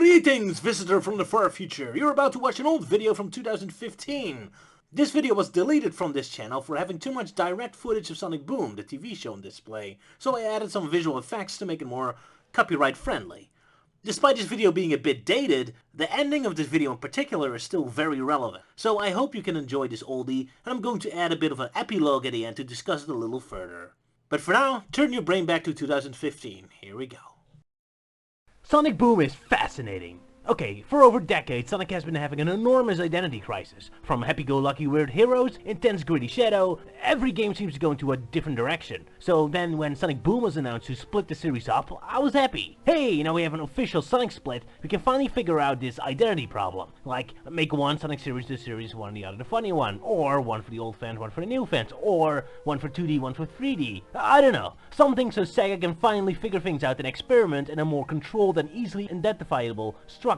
Greetings, visitor from the far future. You're about to watch an old video from 2015. This video was deleted from this channel for having too much direct footage of Sonic Boom, the TV show on display, so I added some visual effects to make it more copyright friendly. Despite this video being a bit dated, the ending of this video in particular is still very relevant. So I hope you can enjoy this oldie, and I'm going to add a bit of an epilogue at the end to discuss it a little further. But for now, turn your brain back to 2015. Here we go. Sonic Boom is fascinating. Okay, for over decades, Sonic has been having an enormous identity crisis. From happy-go-lucky weird heroes, intense gritty shadow, every game seems to go into a different direction. So then when Sonic Boom was announced to split the series up, I was happy. Hey, now we have an official Sonic split, we can finally figure out this identity problem. Like, make one Sonic series the serious one, the other the funny one. Or one for the old fans, one for the new fans. Or one for 2D, one for 3D. I don't know. Something so Sega can finally figure things out and experiment in a more controlled and easily identifiable structure.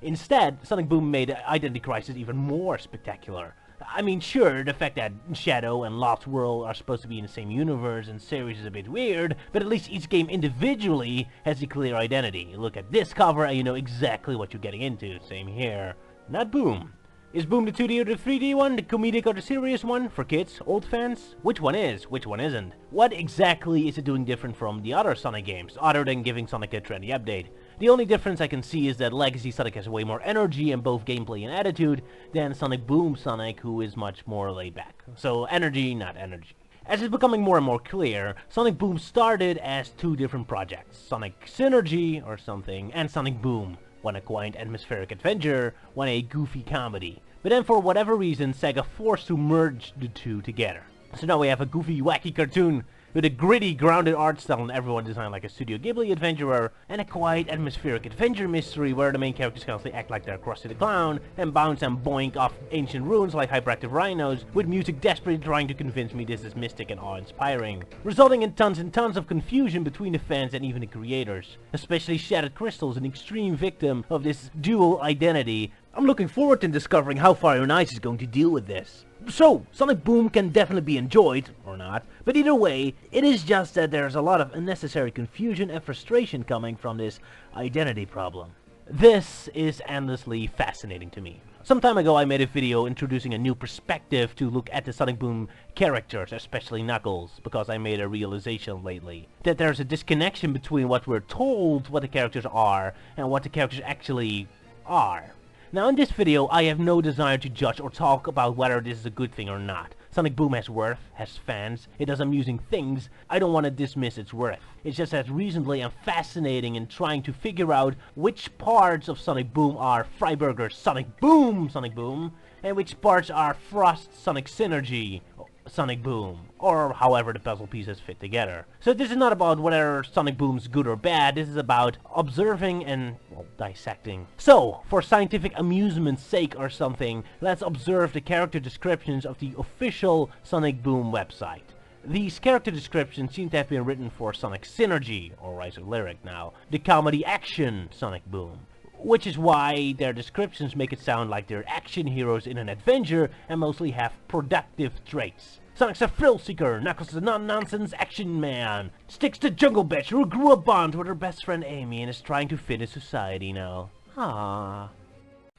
Instead, Sonic Boom made Identity Crisis even more spectacular. I mean, sure, the fact that Shadow and Lost World are supposed to be in the same universe and series is a bit weird, but at least each game individually has a clear identity. You look at this cover and you know exactly what you're getting into. Same here. Not Boom. Is Boom the 2D or the 3D one? The comedic or the serious one? For kids? Old fans? Which one is? Which one isn't? What exactly is it doing different from the other Sonic games, other than giving Sonic a trendy update? The only difference I can see is that Legacy Sonic has way more energy in both gameplay and attitude than Sonic Boom Sonic, who is much more laid back. So energy, not energy. As it's becoming more and more clear, Sonic Boom started as two different projects. Sonic Synergy or something, and Sonic Boom. One a quaint atmospheric adventure, one a goofy comedy. But then for whatever reason, Sega forced to merge the two together. So now we have a goofy, wacky cartoon with a gritty, grounded art style and everyone designed like a Studio Ghibli adventurer, and a quiet, atmospheric adventure mystery where the main characters constantly act like they're Krusty the Clown, and bounce and boink off ancient ruins like hyperactive rhinos, with music desperately trying to convince me this is mystic and awe-inspiring, resulting in tons and tons of confusion between the fans and even the creators. Especially Shattered Crystal is an extreme victim of this dual identity. I'm looking forward to discovering how Fire and Ice is going to deal with this. So, Sonic Boom can definitely be enjoyed, or not, but either way, it is just that there's a lot of unnecessary confusion and frustration coming from this identity problem. This is endlessly fascinating to me. Some time ago I made a video introducing a new perspective to look at the Sonic Boom characters, especially Knuckles, because I made a realization lately that there's a disconnection between what we're told what the characters are and what the characters actually are. Now in this video, I have no desire to judge or talk about whether this is a good thing or not. Sonic Boom has worth, has fans, it does amusing things. I don't want to dismiss its worth. It's just that recently I'm fascinating in trying to figure out which parts of Sonic Boom are Freiburger's Sonic Boom, and which parts are Frost's Sonic Synergy, Sonic Boom, or however the puzzle pieces fit together. So this is not about whether Sonic Boom's good or bad, this is about observing and, well, dissecting. So, for scientific amusement's sake or something, let's observe the character descriptions of the official Sonic Boom website. These character descriptions seem to have been written for Sonic Synergy, or Rise of Lyric now, the comedy action Sonic Boom. Which is why their descriptions make it sound like they're action heroes in an adventure and mostly have productive traits. Sonic's a thrill seeker, Knuckles is a non-nonsense action man, Sticks the Jungle Bitch who grew a bond with her best friend Amy and is trying to fit in society now. Ah.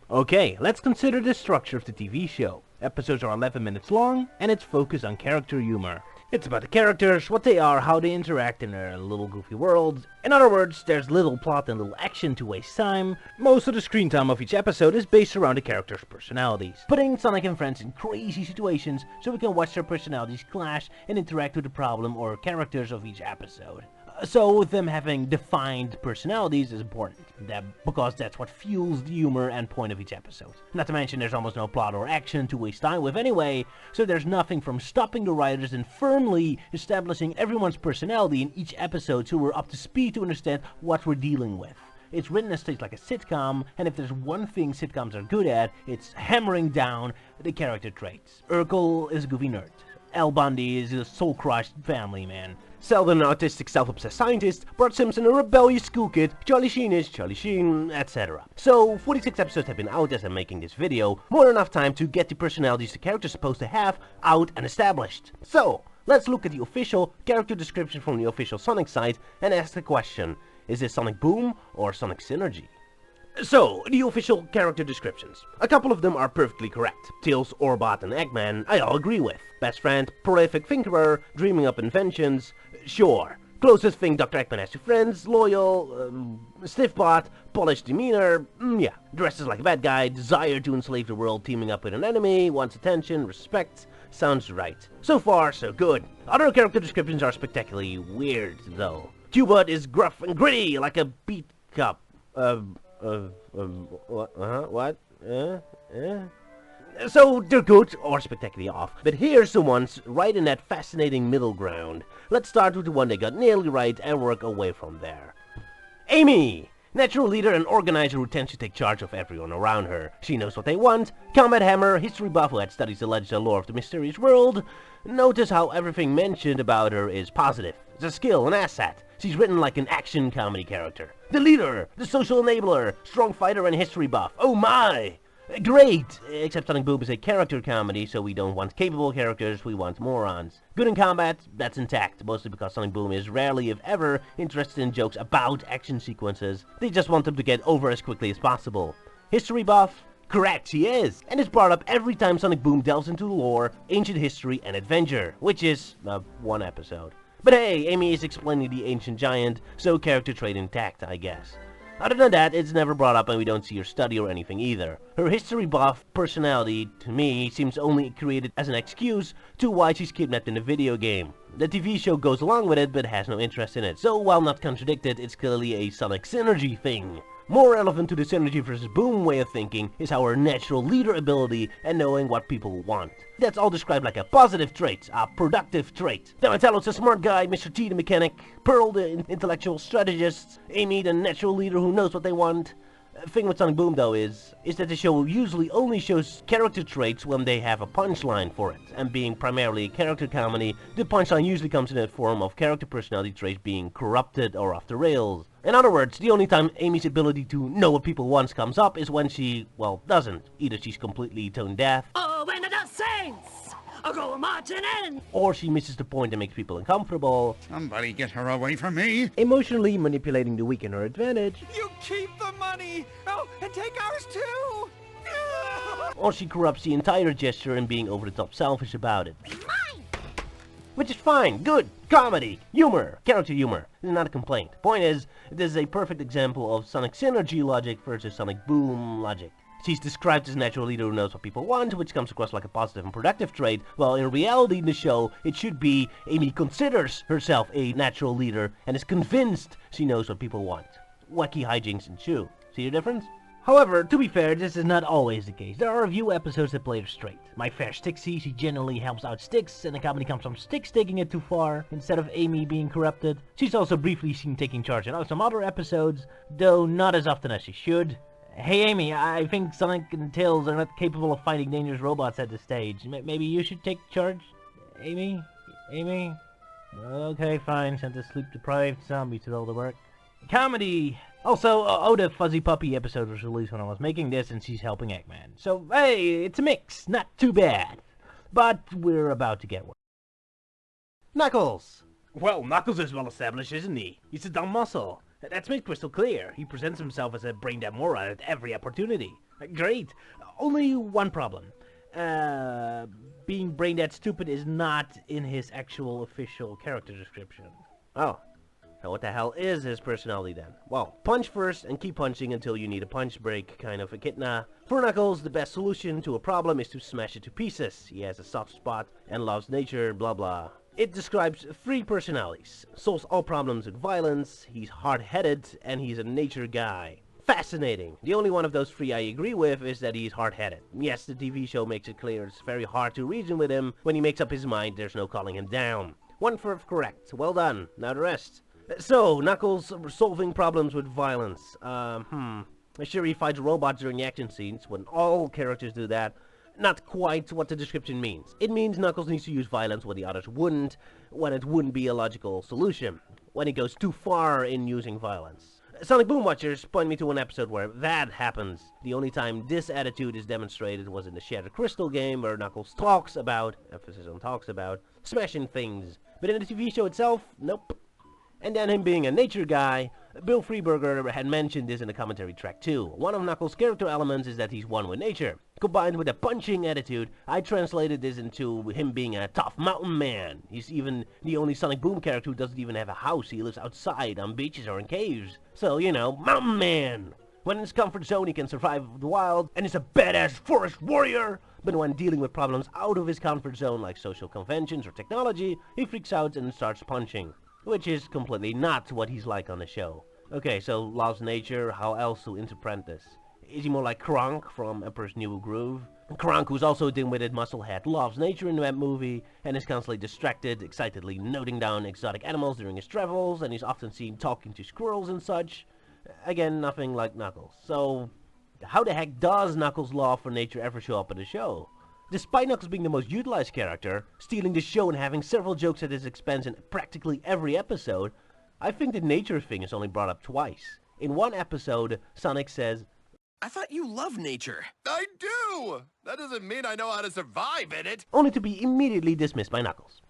Okay, let's consider the structure of the TV show. Episodes are 11 minutes long, and it's focused on character humor. It's about the characters, what they are, how they interact in their little goofy worlds. In other words, there's little plot and little action to waste time. Most of the screen time of each episode is based around the characters' personalities, putting Sonic and friends in crazy situations so we can watch their personalities clash and interact with the problem or characters of each episode. So them having defined personalities is important, because that's what fuels the humor and point of each episode. Not to mention there's almost no plot or action to waste time with anyway, so there's nothing from stopping the writers and firmly establishing everyone's personality in each episode so we're up to speed to understand what we're dealing with. It's written as like a sitcom, and if there's one thing sitcoms are good at, it's hammering down the character traits. Urkel is a goofy nerd. Al Bundy is a soul-crushed family man. Sheldon, an autistic self-obsessed scientist, Bart Simpson, a rebellious school kid, Charlie Sheen is Charlie Sheen, etc. So, 46 episodes have been out as I'm making this video, more than enough time to get the personalities the character's supposed to have out and established. So, let's look at the official character description from the official Sonic site and ask the question, is this Sonic Boom or Sonic Synergy? So, the official character descriptions. A couple of them are perfectly correct. Tails, Orbot, and Eggman, I all agree with. Best friend, prolific thinker, dreaming up inventions, sure. Closest thing Dr. Eggman has to friends, loyal, stiff-bought, polished demeanor, yeah. Dresses like a bad guy, desire to enslave the world, teaming up with an enemy, wants attention, respect, sounds right. So far, so good. Other character descriptions are spectacularly weird, though. Q-Bud is gruff and gritty, like a beat cup. What? So, they're good, or spectacularly off. But here's the ones right in that fascinating middle ground. Let's start with the one they got nearly right and work away from there. Amy! Natural leader and organizer who tends to take charge of everyone around her. She knows what they want. Combat hammer, history buff who had studied the legends and lore of the mysterious world. Notice how everything mentioned about her is positive. It's a skill, an asset. She's written like an action comedy character. The leader, the social enabler, strong fighter and history buff. Oh my! Great! Except Sonic Boom is a character comedy, so we don't want capable characters, we want morons. Good in combat, that's intact, mostly because Sonic Boom is rarely, if ever, interested in jokes about action sequences. They just want them to get over as quickly as possible. History buff? Correct, she is! And it's brought up every time Sonic Boom delves into lore, ancient history, and adventure, which is, one episode. But hey, Amy is explaining the ancient giant, so character trait intact, I guess. Other than that, it's never brought up and we don't see her study or anything either. Her history buff personality, to me, seems only created as an excuse to why she's kidnapped in a video game. The TV show goes along with it but has no interest in it, so while not contradicted, it's clearly a Sonic synergy thing. More relevant to the synergy versus boom way of thinking is our natural leader ability and knowing what people want. That's all described like a positive trait, a productive trait. Donatello's a smart guy, Mr. T the mechanic, Pearl the intellectual strategist, Amy the natural leader who knows what they want. Thing with Sonic Boom though is that the show usually only shows character traits when they have a punchline for it. And being primarily a character comedy, the punchline usually comes in the form of character personality traits being corrupted or off the rails. In other words, the only time Amy's ability to know what people want comes up is when she, well, doesn't. Either she's completely tone deaf, when the saints go marching in, or she misses the point and makes people uncomfortable, Somebody get her away from me! emotionally manipulating the weak in her advantage, You keep the money! Oh, and take ours too! or she corrupts the entire gesture and being over-the-top selfish about it. Which is fine, good, comedy, humor, character humor, not a complaint. Point is, this is a perfect example of Sonic synergy logic versus Sonic Boom logic. She's described as a natural leader who knows what people want, which comes across like a positive and productive trait, while in reality in the show, it should be Amy considers herself a natural leader and is convinced she knows what people want. Wacky hijinks ensue. See the difference? However, to be fair, this is not always the case. There are a few episodes that play her straight. My fair Stixie, she generally helps out Styx, and the comedy comes from Styx taking it too far, instead of Amy being corrupted. She's also briefly seen taking charge in some other episodes, though not as often as she should. Hey Amy, I think Sonic and Tails are not capable of fighting dangerous robots at this stage. Maybe you should take charge? Amy? Amy? Okay, fine, sent a sleep-deprived zombie to do all the work. Comedy! Also, the Fuzzy Puppy episode was released when I was making this, and she's helping Eggman. So, hey, it's a mix. Not too bad. But we're about to get one. Knuckles! Well, Knuckles is well established, isn't he? He's a dumb muscle. That's made crystal clear. He presents himself as a brain-dead moron at every opportunity. Great. Only one problem. Being brain-dead stupid is not in his actual official character description. Oh. So what the hell is his personality then? Well, punch first and keep punching until you need a punch break, kind of echidna. For Knuckles, the best solution to a problem is to smash it to pieces. He has a soft spot and loves nature, blah blah. It describes 3 personalities. Solves all problems with violence, he's hard-headed, and he's a nature guy. Fascinating. The only one of those 3 I agree with is that he's hard-headed. Yes, the TV show makes it clear it's very hard to reason with him. When he makes up his mind, there's no calling him down. 1/4 correct. Well done. Now the rest. So, Knuckles solving problems with violence. Sure, he fights robots during the action scenes, when all characters do that. Not quite what the description means. It means Knuckles needs to use violence when the others wouldn't, when it wouldn't be a logical solution, when he goes too far in using violence. Sonic Boom watchers point me to an episode where that happens. The only time this attitude is demonstrated was in the Shattered Crystal game, where Knuckles talks about, emphasis on talks about, smashing things. But in the TV show itself, nope. And then him being a nature guy, Bill Freeberger had mentioned this in the commentary track too. One of Knuckles' character elements is that he's one with nature. Combined with a punching attitude, I translated this into him being a tough mountain man. He's even the only Sonic Boom character who doesn't even have a house. He lives outside, on beaches or in caves. So, you know, mountain man! When in his comfort zone, he can survive the wild, and is a badass forest warrior. But when dealing with problems out of his comfort zone, like social conventions or technology, he freaks out and starts punching. Which is completely not what he's like on the show. Okay, so loves nature, how else to interpret this? Is he more like Kronk from Emperor's New Groove? Kronk, who's also a dim-witted musclehead, loves nature in that movie, and is constantly distracted, excitedly noting down exotic animals during his travels, and he's often seen talking to squirrels and such. Again, nothing like Knuckles. So, how the heck does Knuckles' love for nature ever show up in the show? Despite Knuckles being the most utilized character, stealing the show and having several jokes at his expense in practically every episode, I think the nature thing is only brought up twice. In one episode, Sonic says, I thought you love nature. I do! That doesn't mean I know how to survive in it. only to be immediately dismissed by Knuckles.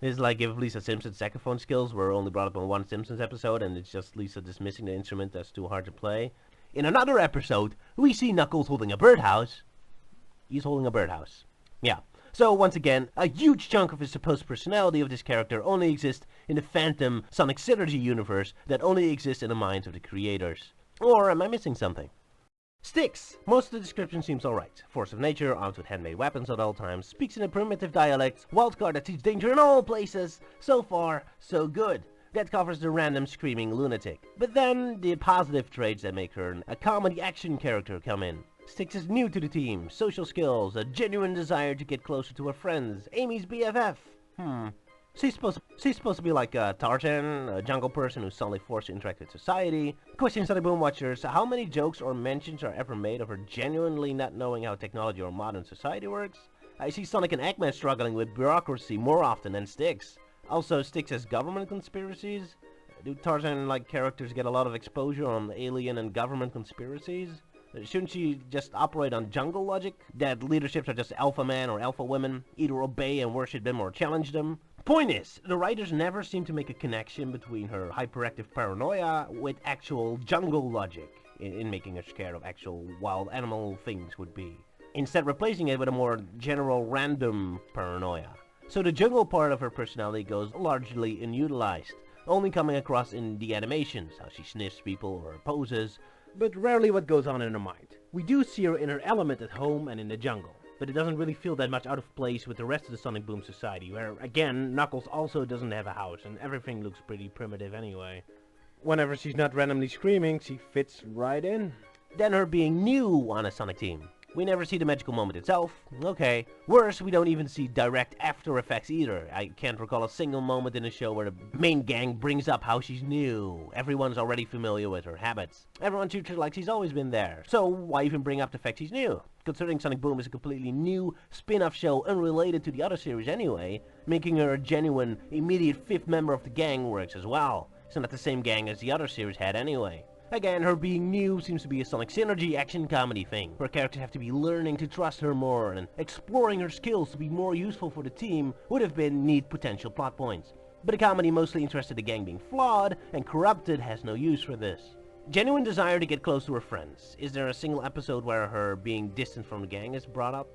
It's like if Lisa Simpson's saxophone skills were only brought up in one Simpsons episode and it's just Lisa dismissing the instrument that's too hard to play. In another episode, we see Knuckles holding a birdhouse. He's holding a birdhouse. Yeah. So once again, a huge chunk of his supposed personality of this character only exists in the phantom Sonic Synergy universe that only exists in the minds of the creators. Or am I missing something? Styx. Most of the description seems alright. Force of nature, armed with handmade weapons at all times, speaks in a primitive dialect, wildcard that sees danger in all places. So far, so good. That covers the random screaming lunatic. But then, the positive traits that make her a comedy action character come in. Styx is new to the team, social skills, a genuine desire to get closer to her friends, Amy's BFF. She's supposed to be like Tarzan, a jungle person who's suddenly forced to interact with society. Question Sonic Boom watchers, how many jokes or mentions are ever made of her genuinely not knowing how technology or modern society works? I see Sonic and Eggman struggling with bureaucracy more often than Styx. Also, Styx has government conspiracies. Do Tarzan-like characters get a lot of exposure on alien and government conspiracies? Shouldn't she just operate on jungle logic? That leaderships are just alpha men or alpha women, either obey and worship them or challenge them? Point is, the writers never seem to make a connection between her hyperactive paranoia with actual jungle logic in making her scared of actual wild animal things would be. Instead replacing it with a more general random paranoia. So the jungle part of her personality goes largely unutilized, only coming across in the animations, how she sniffs people or poses, but rarely what goes on in her mind. We do see her in her element at home and in the jungle, but it doesn't really feel that much out of place with the rest of the Sonic Boom society, where, again, Knuckles also doesn't have a house, and everything looks pretty primitive anyway. Whenever she's not randomly screaming, she fits right in. Then her being new on a Sonic team. We never see the magical moment itself. Okay. Worse, we don't even see direct after effects either. I can't recall a single moment in the show where the main gang brings up how she's new. Everyone's already familiar with her habits. Everyone treats her like she's always been there. So why even bring up the fact she's new? Considering Sonic Boom is a completely new spin-off show unrelated to the other series anyway, making her a genuine, immediate fifth member of the gang works as well. It's not the same gang as the other series had anyway. Again, her being new seems to be a Sonic Synergy action comedy thing, where characters have to be learning to trust her more, and exploring her skills to be more useful for the team would have been neat potential plot points. But a comedy mostly interested in the gang being flawed and corrupted has no use for this. Genuine desire to get close to her friends. Is there a single episode where her being distant from the gang is brought up?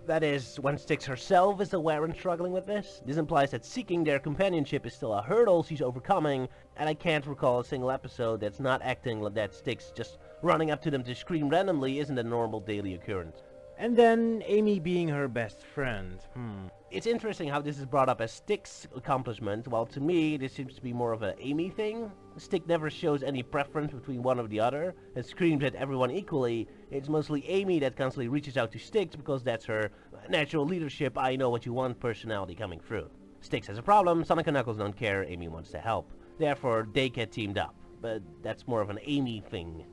That is, when Styx herself is aware and struggling with this. This implies that seeking their companionship is still a hurdle she's overcoming, and I can't recall a single episode that's not acting like that Styx just running up to them to scream randomly isn't a normal daily occurrence. And then Amy being her best friend. It's interesting how this is brought up as Styx's accomplishment, while to me this seems to be more of an Amy thing. Styx never shows any preference between one or the other, and screams at everyone equally. It's mostly Amy that constantly reaches out to Styx because that's her natural leadership, I know what you want personality coming through. Styx has a problem, Sonic and Knuckles don't care, Amy wants to help. Therefore, they get teamed up, but that's more of an Amy thing.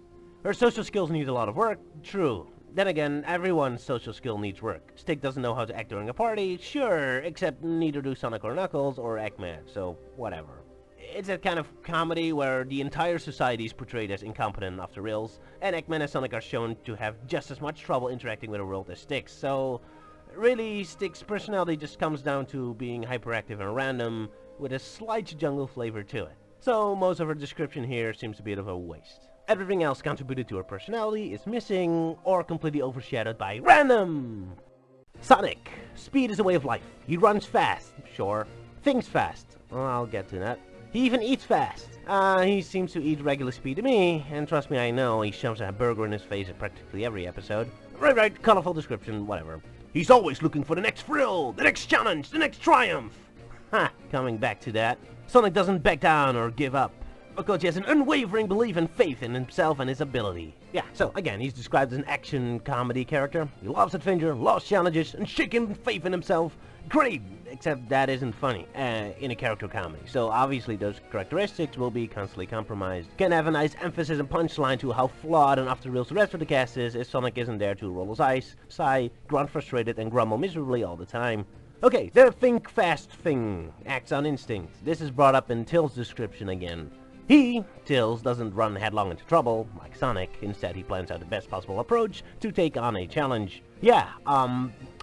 Her social skills need a lot of work, true. Then again, everyone's social skill needs work. Styx doesn't know how to act during a party, sure, except neither do Sonic or Knuckles or Eggman, so whatever. It's that kind of comedy where the entire society is portrayed as incompetent and off the rails, and Eggman and Sonic are shown to have just as much trouble interacting with the world as Styx, so really Styx's personality just comes down to being hyperactive and random, with a slight jungle flavor to it. So most of her description here seems a bit of a waste. Everything else contributed to her personality is missing or completely overshadowed by random. Sonic. Speed is a way of life. He runs fast, sure. Thinks fast. Well, I'll get to that. He even eats fast. He seems to eat regular speed to me, and trust me, I know, he shoves a burger in his face at practically every episode. Right, colorful description, whatever. He's always looking for the next thrill, the next challenge, the next triumph. Ha, coming back to that. Sonic doesn't back down or give up, because he has an unwavering belief and faith in himself and his ability. Yeah, so again, he's described as an action comedy character. He loves adventure, loves challenges, and shaking faith in himself. Great, except that isn't funny in a character comedy. So obviously those characteristics will be constantly compromised. Can have a nice emphasis and punchline to how flawed and off the rails the rest of the cast is if Sonic isn't there to roll his eyes, sigh, grunt frustrated, and grumble miserably all the time. Okay, the think fast thing acts on instinct. This is brought up in Till's description again. Tills, doesn't run headlong into trouble, like Sonic. Instead, he plans out the best possible approach to take on a challenge. Yeah,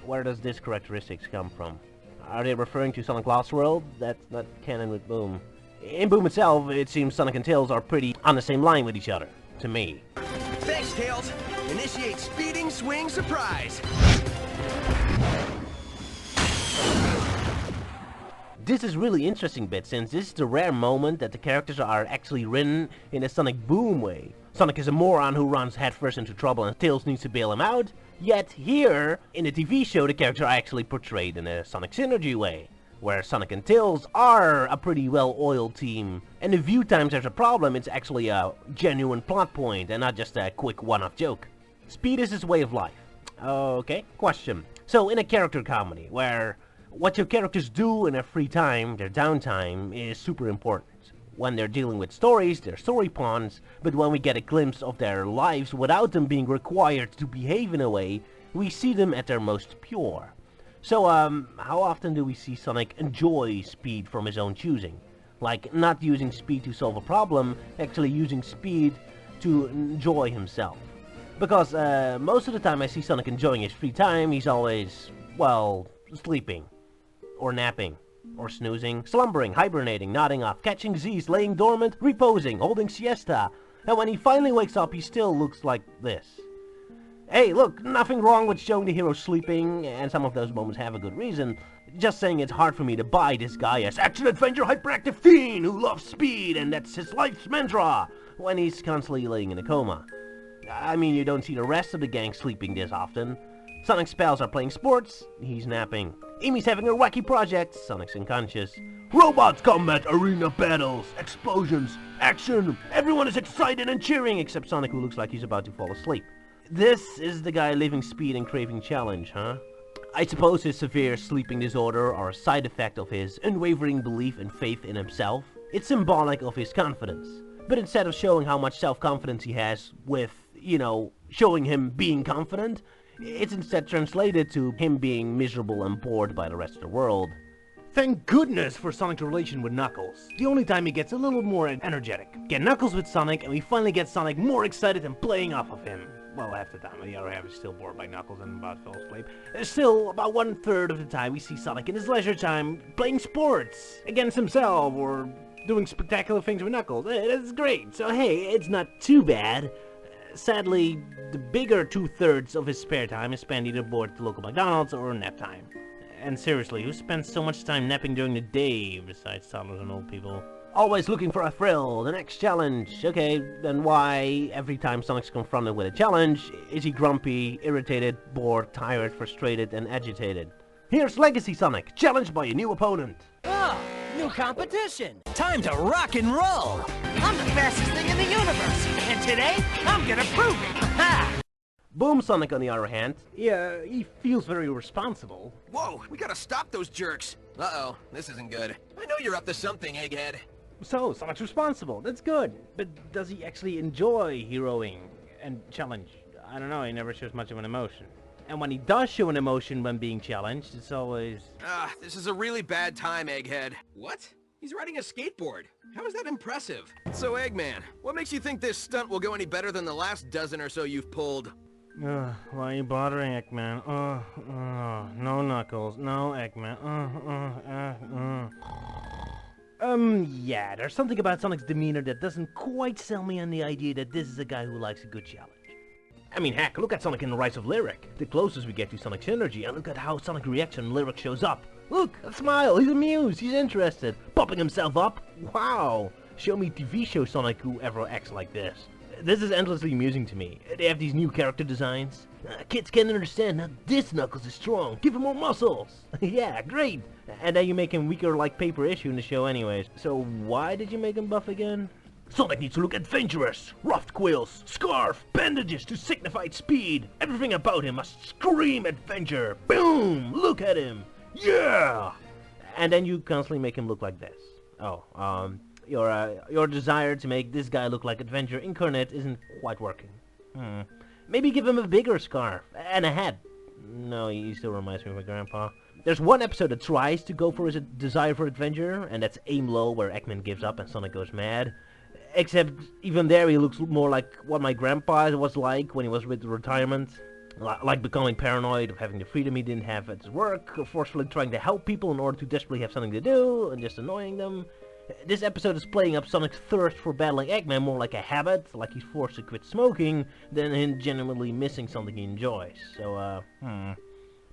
where does this characteristics come from? Are they referring to Sonic Lost World? That's not canon with Boom. In Boom itself, it seems Sonic and Tails are pretty on the same line with each other, to me. Thanks, Tails. Initiate speeding swing surprise. This is really interesting bit, since this is the rare moment that the characters are actually written in a Sonic Boom way. Sonic is a moron who runs headfirst into trouble and Tails needs to bail him out, yet here, in the TV show, the characters are actually portrayed in a Sonic Synergy way, where Sonic and Tails are a pretty well-oiled team, and if view times there's a problem, it's actually a genuine plot point and not just a quick one-off joke. Speed is his way of life. Okay, question. So in a character comedy, where what your characters do in their free time, their downtime, is super important. When they're dealing with stories, they're story pawns, but when we get a glimpse of their lives without them being required to behave in a way, we see them at their most pure. So, how often do we see Sonic enjoy speed from his own choosing? Like, not using speed to solve a problem, actually using speed to enjoy himself. Because, most of the time I see Sonic enjoying his free time, he's always, well, sleeping. Or napping, or snoozing, slumbering, hibernating, nodding off, catching Z's, laying dormant, reposing, holding siesta. And when he finally wakes up, he still looks like this. Hey, look, nothing wrong with showing the hero sleeping, and some of those moments have a good reason. Just saying it's hard for me to buy this guy as action-adventure hyperactive teen who loves speed and that's his life's mantra, when he's constantly laying in a coma. I mean, you don't see the rest of the gang sleeping this often. Sonic's pals are playing sports, he's napping. Amy's having a wacky project, Sonic's unconscious. Robots, combat, arena battles, explosions, action. Everyone is excited and cheering except Sonic, who looks like he's about to fall asleep. This is the guy living speed and craving challenge, huh? I suppose his severe sleeping disorder are a side effect of his unwavering belief and faith in himself. It's symbolic of his confidence. But instead of showing how much self-confidence he has with, showing him being confident, it's instead translated to him being miserable and bored by the rest of the world. Thank goodness for Sonic's relation with Knuckles. The only time he gets a little more energetic. Get Knuckles with Sonic, and we finally get Sonic more excited and playing off of him. Well, half the time. The other half is still bored by Knuckles and about fell asleep. Still, about 1/3 of the time, we see Sonic in his leisure time playing sports against himself or doing spectacular things with Knuckles. It's great. So, hey, it's not too bad. Sadly, the bigger 2/3 of his spare time is spent either bored at the local McDonald's or nap time. And seriously, who spends so much time napping during the day besides toddlers and old people? Always looking for a thrill, the next challenge. Okay, then why, every time Sonic's confronted with a challenge, is he grumpy, irritated, bored, tired, frustrated, and agitated? Here's Legacy Sonic, challenged by a new opponent. Oh, new competition. Time to rock and roll. I'm the fastest thing in the universe, and today, I'm gonna prove it. Ha! Boom Sonic, on the other hand, Yeah, he feels very responsible. Whoa, we gotta stop those jerks. Uh-oh, this isn't good. I know you're up to something, egghead. So, Sonic's responsible. That's good. But does he actually enjoy heroing and challenge? I don't know, he never shows much of an emotion. And when he does show an emotion when being challenged, it's always... This is a really bad time, egghead. What? He's riding a skateboard. How is that impressive? So, Eggman, what makes you think this stunt will go any better than the last dozen or so you've pulled? Why are you bothering Eggman? No Knuckles, no Eggman. Yeah, there's something about Sonic's demeanor that doesn't quite sell me on the idea that this is a guy who likes a good challenge. I mean, heck, look at Sonic in the Rise of Lyric, the closest we get to Sonic's energy, and look at how Sonic reacts when Lyric shows up. Look, a smile, he's amused, he's interested, popping himself up. Wow, show me TV show Sonic who ever acts like this. This is endlessly amusing to me. They have these new character designs. Kids can't understand how this Knuckles is strong. Give him more muscles. Yeah, great. And then you make him weaker like paper issue in the show anyways. So why did you make him buff again? Sonic needs to look adventurous. Ruffed quills, scarf, bandages to signify speed. Everything about him must scream adventure. Boom! Look at him. Yeah! And then you constantly make him look like this. Your desire to make this guy look like Adventure Incarnate isn't quite working. Maybe give him a bigger scarf and a hat. No, he still reminds me of my grandpa. There's one episode that tries to go for his desire for adventure, and that's Aim Low, where Eggman gives up and Sonic goes mad. Except even there he looks more like what my grandpa was like when he was with retirement. Like becoming paranoid of having the freedom he didn't have at his work, or forcefully trying to help people in order to desperately have something to do, and just annoying them. This episode is playing up Sonic's thirst for battling Eggman more like a habit, like he's forced to quit smoking, than him genuinely missing something he enjoys. So,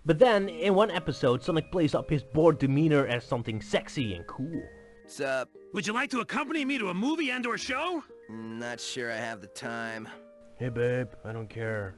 But then, in one episode, Sonic plays up his bored demeanor as something sexy and cool. What's up? Would you like to accompany me to a movie and or show? Not sure I have the time. Hey babe, I don't care.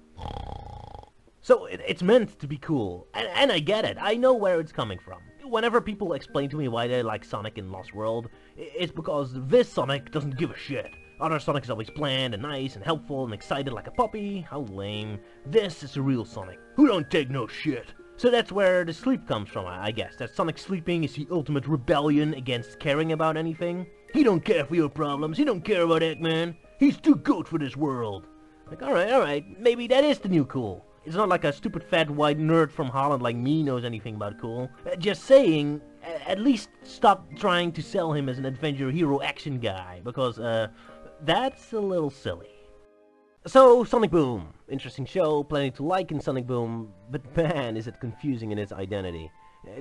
So, it's meant to be cool, and I get it, I know where it's coming from. Whenever people explain to me why they like Sonic in Lost World, it's because this Sonic doesn't give a shit. Other Sonic is always bland and nice and helpful and excited like a puppy. How lame. This is the real Sonic, who don't take no shit. So that's where the sleep comes from, I guess. That Sonic sleeping is the ultimate rebellion against caring about anything. He don't care for your problems, he don't care about Eggman. He's too good for this world. Like, alright, maybe that is the new cool. It's not like a stupid fat white nerd from Holland like me knows anything about cool. Just saying, at least stop trying to sell him as an adventure hero action guy, because that's a little silly. So, Sonic Boom. Interesting show, plenty to like in Sonic Boom, but man is it confusing in its identity.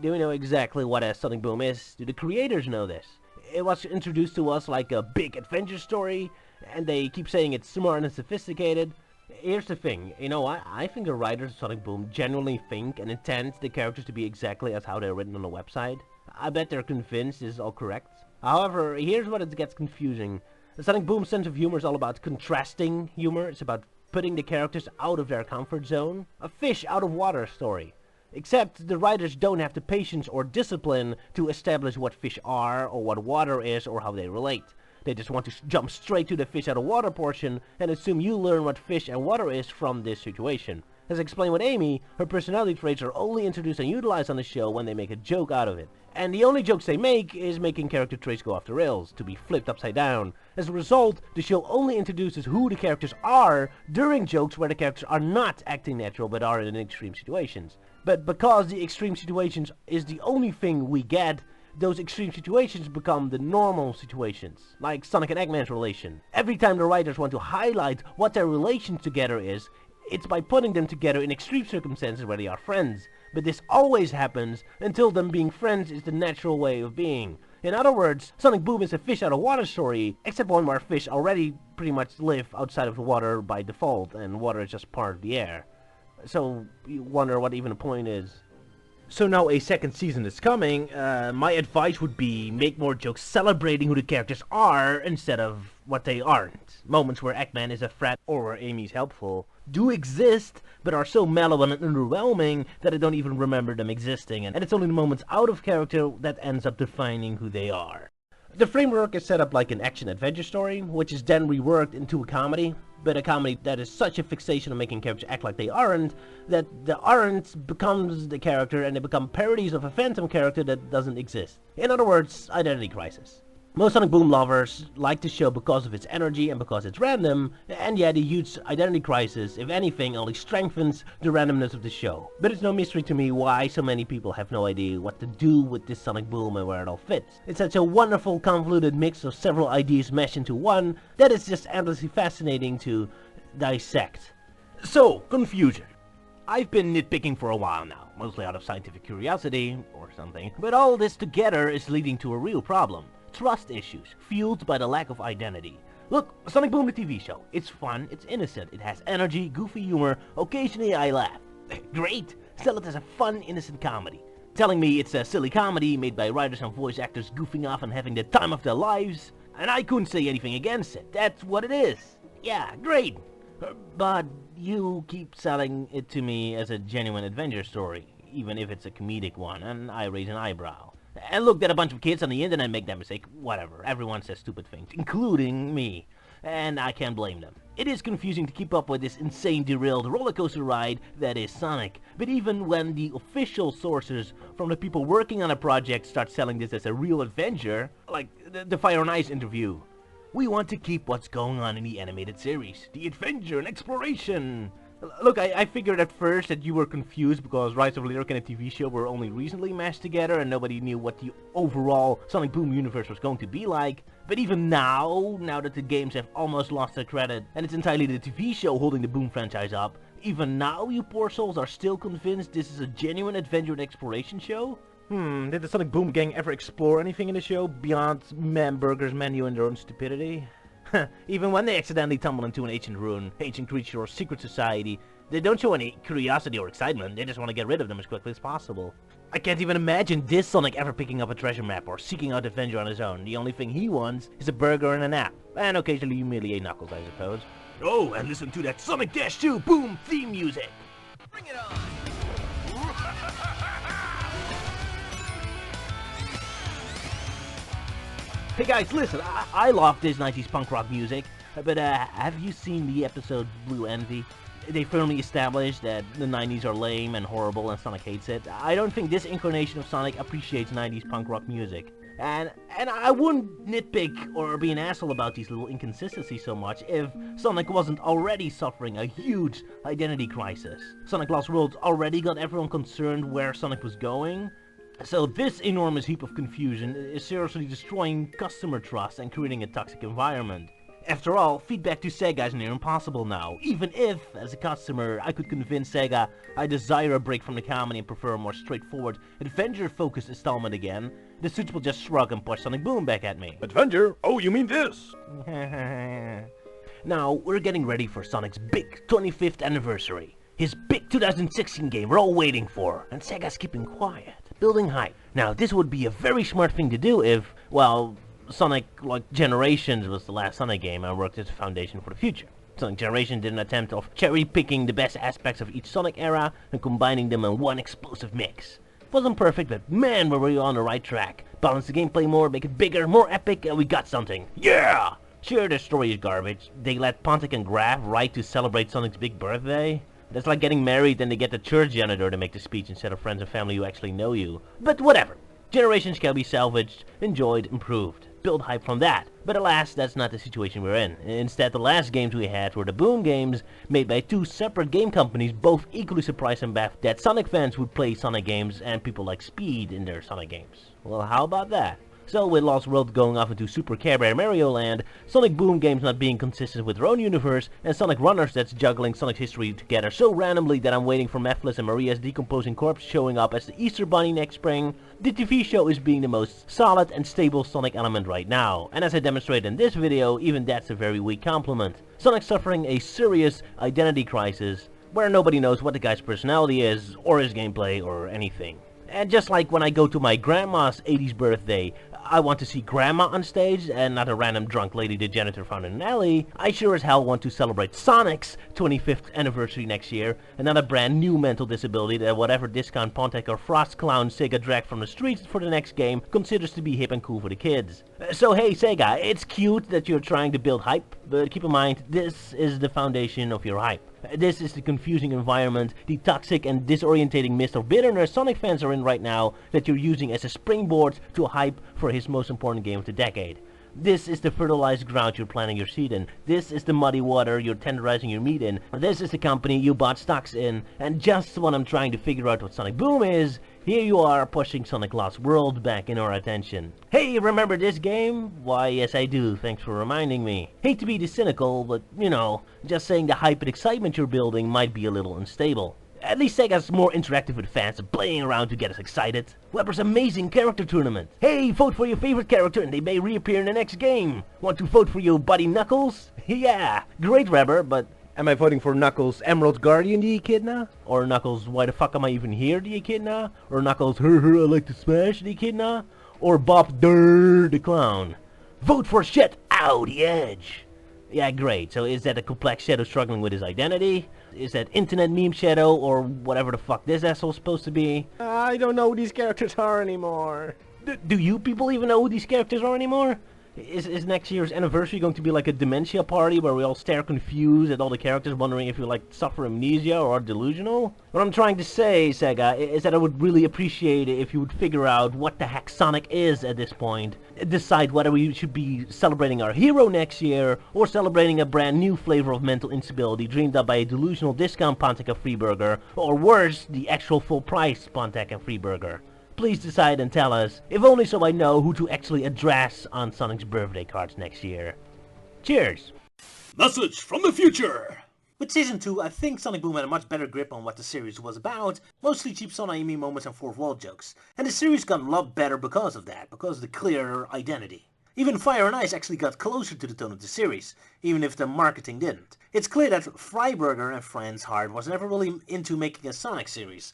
Do we know exactly what a Sonic Boom is? Do the creators know this? It was introduced to us like a big adventure story, and they keep saying it's smart and sophisticated. Here's the thing, you know, I think the writers of Sonic Boom genuinely think and intend the characters to be exactly as how they're written on the website. I bet they're convinced this is all correct. However, here's what it gets confusing. The Sonic Boom sense of humor is all about contrasting humor. It's about putting the characters out of their comfort zone. A fish out of water story. Except the writers don't have the patience or discipline to establish what fish are, or what water is, or how they relate. They just want to jump straight to the fish out of water portion and assume you learn what fish and water is from this situation. As explained with Amy, her personality traits are only introduced and utilized on the show when they make a joke out of it. And the only jokes they make is making character traits go off the rails, to be flipped upside down. As a result, the show only introduces who the characters are during jokes where the characters are not acting natural but are in extreme situations. But because the extreme situations is the only thing we get, those extreme situations become the normal situations, like Sonic and Eggman's relation. Every time the writers want to highlight what their relation together is, it's by putting them together in extreme circumstances where they are friends. But this always happens until them being friends is the natural way of being. In other words, Sonic Boom is a fish out of water story, except one where fish already pretty much live outside of the water by default, and water is just part of the air. So, you wonder what even the point is. So now a second season is coming. My advice would be make more jokes celebrating who the characters are instead of what they aren't. Moments where Eggman is a frat or where Amy's helpful do exist, but are so mellow and underwhelming that I don't even remember them existing, and it's only the moments out of character that ends up defining who they are. The framework is set up like an action-adventure story, which is then reworked into a comedy, but a comedy that is such a fixation on making characters act like they aren't, that the aren't becomes the character and they become parodies of a phantom character that doesn't exist. In other words, identity crisis. Most Sonic Boom lovers like the show because of its energy and because it's random, and yet the huge identity crisis, if anything, only strengthens the randomness of the show. But it's no mystery to me why so many people have no idea what to do with this Sonic Boom and where it all fits. It's such a wonderful convoluted mix of several ideas meshed into one that is just endlessly fascinating to dissect. So, confusion. I've been nitpicking for a while now, mostly out of scientific curiosity or something, but all this together is leading to a real problem. trust issues, fueled by the lack of identity. Look, Sonic Boom the TV show. It's fun, it's innocent, it has energy, goofy humor, occasionally I laugh. Great! Sell it as a fun, innocent comedy. Telling me it's a silly comedy made by writers and voice actors goofing off and having the time of their lives, and I couldn't say anything against it. That's what it is. Yeah, great. But you keep selling it to me as a genuine adventure story, even if it's a comedic one, and I raise an eyebrow. And look, that a bunch of kids on the internet make that mistake. Whatever, everyone says stupid things, including me. And I can't blame them. It is confusing to keep up with this insane derailed rollercoaster ride that is Sonic. But even when the official sources from the people working on a project start selling this as a real adventure, like the Fire and Ice interview, we want to keep what's going on in the animated series, the adventure and exploration. Look, I figured at first that you were confused because Rise of Lyric and the TV show were only recently mashed together and nobody knew what the overall Sonic Boom universe was going to be like. But even now that the games have almost lost their credit and it's entirely the TV show holding the Boom franchise up, even now you poor souls are still convinced this is a genuine adventure and exploration show? Did the Sonic Boom gang ever explore anything in the show beyond Manburger's menu and their own stupidity? Even when they accidentally tumble into an ancient ruin, ancient creature, or secret society, they don't show any curiosity or excitement, they just want to get rid of them as quickly as possible. I can't even imagine this Sonic ever picking up a treasure map or seeking out adventure on his own. The only thing he wants is a burger and a nap. And occasionally humiliate Knuckles, I suppose. Oh, and listen to that Sonic Dash 2 Boom theme music! Bring it on! Hey guys, listen, I love this 90s punk rock music, but have you seen the episode Blue Envy? They firmly established that the 90s are lame and horrible and Sonic hates it. I don't think this incarnation of Sonic appreciates 90s punk rock music. And I wouldn't nitpick or be an asshole about these little inconsistencies so much if Sonic wasn't already suffering a huge identity crisis. Sonic Lost World already got everyone concerned where Sonic was going. So this enormous heap of confusion is seriously destroying customer trust and creating a toxic environment. After all, feedback to Sega is near impossible now. Even if, as a customer, I could convince Sega I desire a break from the comedy and prefer a more straightforward, adventure-focused installment again, the suits will just shrug and push Sonic Boom back at me. Adventure? Oh, you mean this? Now, we're getting ready for Sonic's big 25th anniversary. His big 2016 game we're all waiting for, and Sega's keeping quiet, building hype. Now, this would be a very smart thing to do if, well, Sonic, like, Generations was the last Sonic game and worked as a foundation for the future. Sonic Generations did an attempt of cherry-picking the best aspects of each Sonic era and combining them in one explosive mix. It wasn't perfect, but man, were we on the right track. Balance the gameplay more, make it bigger, more epic, and we got something. Yeah! Sure, the story is garbage. They let Pontic and Graf write to celebrate Sonic's big birthday. That's like getting married and they get the church janitor to make the speech instead of friends and family who actually know you. But whatever. Generations can be salvaged, enjoyed, improved. Build hype from that. But alas, that's not the situation we're in. Instead, the last games we had were the Boom games, made by two separate game companies, both equally surprised and baffled that Sonic fans would play Sonic games and people like Speed in their Sonic games. Well, how about that? So, with Lost World going off into Super Care Bear Mario Land, Sonic Boom games not being consistent with their own universe, and Sonic Runners that's juggling Sonic history together so randomly that I'm waiting for Mephiles and Maria's decomposing corpse showing up as the Easter Bunny next spring, the TV show is being the most solid and stable Sonic element right now. And as I demonstrated in this video, even that's a very weak compliment. Sonic's suffering a serious identity crisis, where nobody knows what the guy's personality is, or his gameplay, or anything. And just like when I go to my grandma's 80s birthday, I want to see Grandma on stage and not a random drunk lady the janitor found in an alley, I sure as hell want to celebrate Sonic's 25th anniversary next year and not a brand new mental disability that whatever discount Pontic or Frost Clown Sega dragged from the streets for the next game considers to be hip and cool for the kids. So hey Sega, it's cute that you're trying to build hype, but keep in mind, this is the foundation of your hype. This is the confusing environment, the toxic and disorientating mist of bitterness Sonic fans are in right now that you're using as a springboard to hype for his most important game of the decade. This is the fertilized ground you're planting your seed in. This is the muddy water you're tenderizing your meat in. This is the company you bought stocks in. And just when I'm trying to figure out what Sonic Boom is, here you are pushing Sonic Lost World back in our attention. Hey, remember this game? Why, yes I do, thanks for reminding me. Hate to be the cynical, but, you know, just saying the hype and excitement you're building might be a little unstable. At least Sega's more interactive with fans and playing around to get us excited. Weber's amazing character tournament. Hey, vote for your favorite character and they may reappear in the next game. Want to vote for your buddy Knuckles? Yeah, great Weber, but am I voting for Knuckles Emerald Guardian the Echidna? Or Knuckles Why the fuck am I even here the Echidna? Or Knuckles I like to smash the Echidna? Or Bob Durr the Clown? Vote for Shet Ow the Edge. Yeah, great. So is that a complex Shadow struggling with his identity? Is that internet meme Shadow, or whatever the fuck this asshole's supposed to be? I don't know who these characters are anymore. Do you people even know who these characters are anymore? Is next year's anniversary going to be like a dementia party where we all stare confused at all the characters wondering if we like suffer amnesia or are delusional? What I'm trying to say, Sega, is that I would really appreciate it if you would figure out what the heck Sonic is at this point. Decide whether we should be celebrating our hero next year or celebrating a brand new flavor of mental instability dreamed up by a delusional discount Pontica Freeburger, or worse, the actual full price Pontica Freeburger. Please decide and tell us, if only so I know who to actually address on Sonic's birthday cards next year. Cheers! Message from the future! With Season 2, I think Sonic Boom had a much better grip on what the series was about, mostly cheap Sonaimi moments and fourth wall jokes, and the series got a lot better because of that, because of the clearer identity. Even Fire and Ice actually got closer to the tone of the series, even if the marketing didn't. It's clear that Freiburger and Friends' heart was never really into making a Sonic series.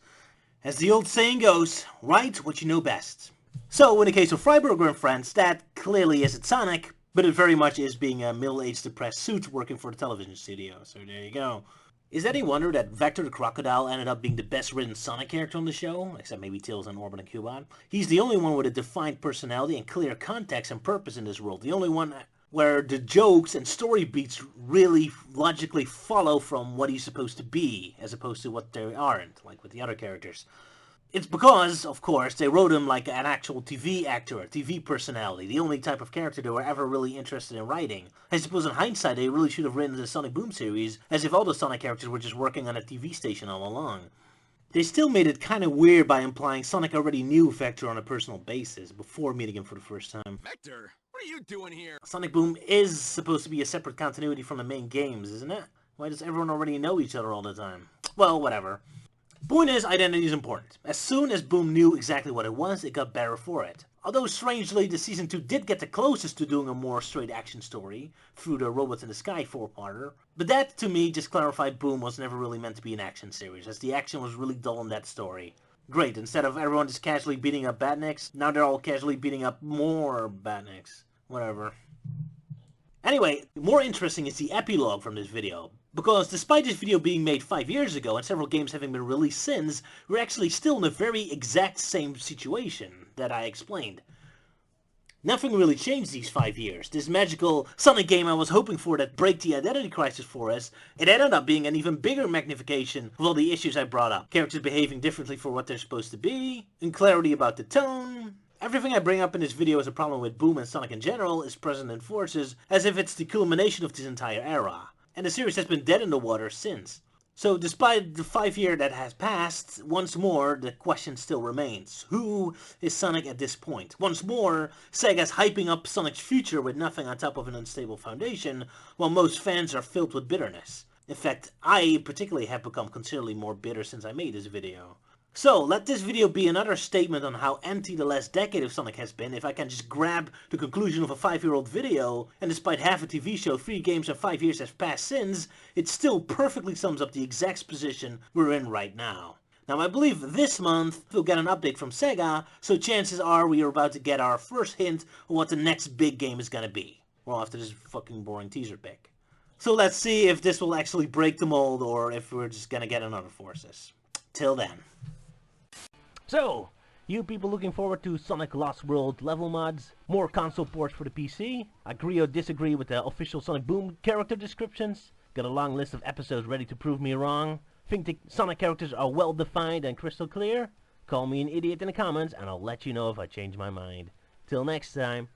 As the old saying goes, write what you know best. So, in the case of Freiburger and Friends, that clearly isn't Sonic, but it very much is being a middle-aged depressed suit working for the television studio, so there you go. Is it any wonder that Vector the Crocodile ended up being the best-written Sonic character on the show, except maybe Tails and Orbit and Cubot? He's the only one with a defined personality and clear context and purpose in this world, the only one where the jokes and story beats really logically follow from what he's supposed to be, as opposed to what they aren't, like with the other characters. It's because, of course, they wrote him like an actual TV actor, a TV personality, the only type of character they were ever really interested in writing. I suppose in hindsight they really should have written the Sonic Boom series as if all the Sonic characters were just working on a TV station all along. They still made it kind of weird by implying Sonic already knew Vector on a personal basis before meeting him for the first time. Vector, what are you doing here? Sonic Boom is supposed to be a separate continuity from the main games, isn't it? Why does everyone already know each other all the time? Well, whatever. Point is, identity is important. As soon as Boom knew exactly what it was, it got better for it. Although, strangely, the Season 2 did get the closest to doing a more straight action story, through the Robots in the Sky 4-parter, but that, to me, just clarified Boom was never really meant to be an action series, as the action was really dull in that story. Great, instead of everyone just casually beating up Batniks, now they're all casually beating up more Batniks. Whatever. Anyway, more interesting is the epilogue from this video, because despite this video being made 5 years ago and several games having been released since, we're actually still in the very exact same situation that I explained. Nothing really changed these 5 years. This magical Sonic game I was hoping for that break the identity crisis for us, it ended up being an even bigger magnification of all the issues I brought up. Characters behaving differently for what they're supposed to be, unclarity about the tone. Everything I bring up in this video as a problem with Boom and Sonic in general is present in Forces as if it's the culmination of this entire era. And the series has been dead in the water since. So despite the 5 years that has passed, once more the question still remains. Who is Sonic at this point? Once more, Sega's hyping up Sonic's future with nothing on top of an unstable foundation, while most fans are filled with bitterness. In fact, I particularly have become considerably more bitter since I made this video. So, let this video be another statement on how empty the last decade of Sonic has been if I can just grab the conclusion of a 5-year-old video, and despite half a TV show, 3 games and 5 years have passed since, it still perfectly sums up the exact position we're in right now. Now I believe this month we'll get an update from Sega, so chances are we are about to get our first hint of what the next big game is gonna be. Well, after this fucking boring teaser pic. So let's see if this will actually break the mold or if we're just gonna get another Forces. Till then. So, you people looking forward to Sonic Lost World level mods, more console ports for the PC, agree or disagree with the official Sonic Boom character descriptions, got a long list of episodes ready to prove me wrong, think the Sonic characters are well defined and crystal clear? Call me an idiot in the comments and I'll let you know if I change my mind. Till next time.